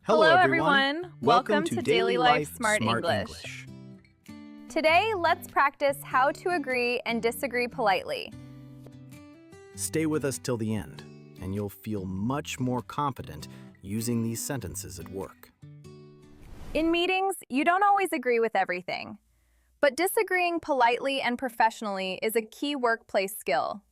Hello everyone. Welcome to Daily Life Smart English. Today, let's practice how to agree and disagree politely. Stay with us till the end, and you'll feel much more confident using these sentences at work. In meetings, you don't always agree with everything, but disagreeing politely and professionally is a key workplace skill.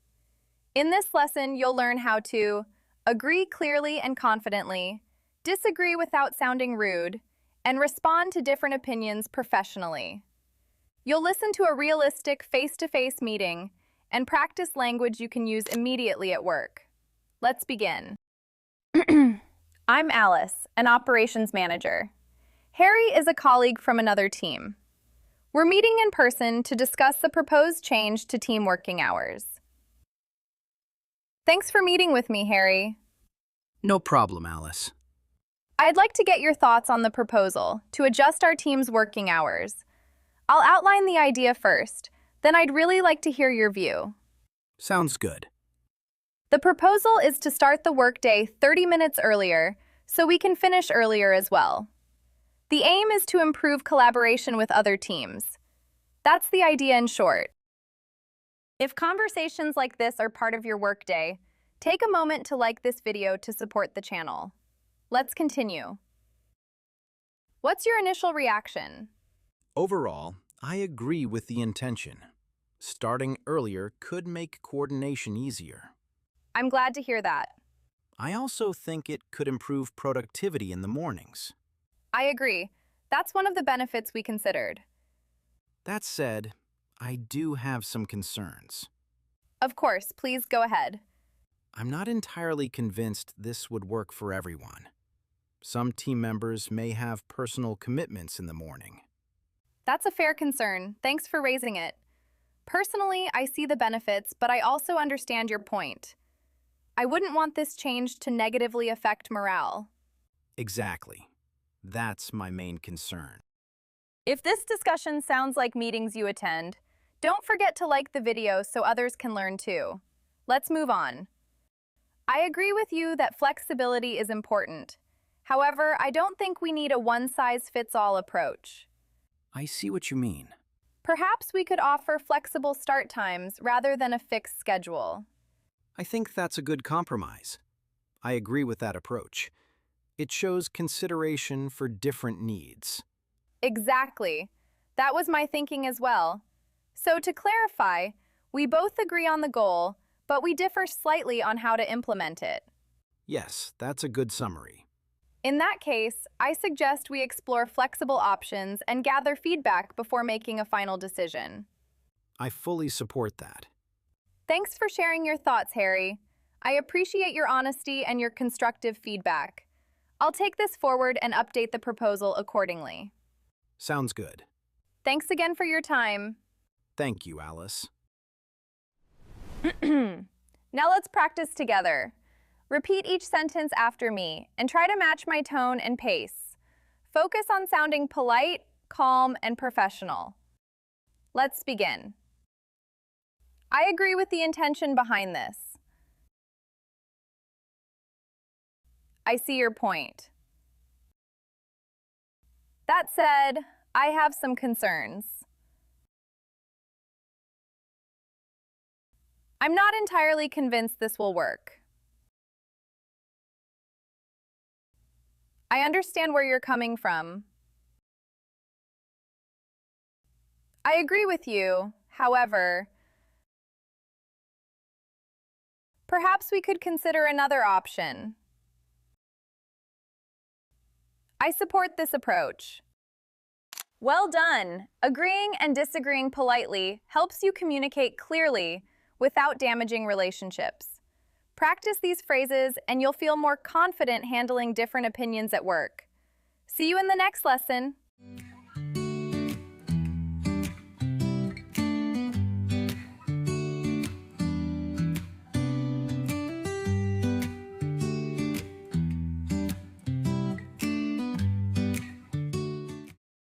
In this lesson, you'll learn how to agree clearly and confidently, disagree without sounding rude, and respond to different opinions professionally. You'll listen to a realistic face-to-face meeting and practice language you can use immediately at work. Let's begin. I'm Alice, an operations manager. Harry is a colleague from another team. We're meeting in person to discuss the proposed change to team working hours. Thanks for meeting with me, Harry. No problem, Alice. I'd like to get your thoughts on the proposal to adjust our team's working hours. I'll outline the idea first, then I'd really like to hear your view. Sounds good. The proposal is to start the workday 30 minutes earlier, so we can finish earlier as well. The aim is to improve collaboration with other teams. That's the idea in short. If conversations like this are part of your workday, take a moment to like this video to support the channel. Let's continue. What's your initial reaction? Overall, I agree with the intention. Starting earlier could make coordination easier. I'm glad to hear that. I also think it could improve productivity in the mornings. I agree. That's one of the benefits we considered. That said, I do have some concerns. Of course, please go ahead. I'm not entirely convinced this would work for everyone. Some team members may have personal commitments in the morning. That's a fair concern. Thanks for raising it. Personally, I see the benefits, but I also understand your point. I wouldn't want this change to negatively affect morale. Exactly. That's my main concern. If this discussion sounds like meetings you attend, don't forget to like the video so others can learn too. Let's move on. I agree with you that flexibility is important. However, I don't think we need a one-size-fits-all approach. I see what you mean. Perhaps we could offer flexible start times rather than a fixed schedule. I think that's a good compromise. I agree with that approach. It shows consideration for different needs. Exactly. That was my thinking as well. So to clarify, we both agree on the goal, but we differ slightly on how to implement it. Yes, that's a good summary. In that case, I suggest we explore flexible options and gather feedback before making a final decision. I fully support that. Thanks for sharing your thoughts, Harry. I appreciate your honesty and your constructive feedback. I'll take this forward and update the proposal accordingly. Sounds good. Thanks again for your time. Thank you, Alice. Now let's practice together. Repeat each sentence after me and try to match my tone and pace. Focus on sounding polite, calm, and professional. Let's begin. I agree with the intention behind this. I see your point. That said, I have some concerns. I'm not entirely convinced this will work. I understand where you're coming from. I agree with you, however, perhaps we could consider another option. I support this approach. Well done! Agreeing and disagreeing politely helps you communicate clearly without damaging relationships. Practice these phrases and you'll feel more confident handling different opinions at work. See you in the next lesson.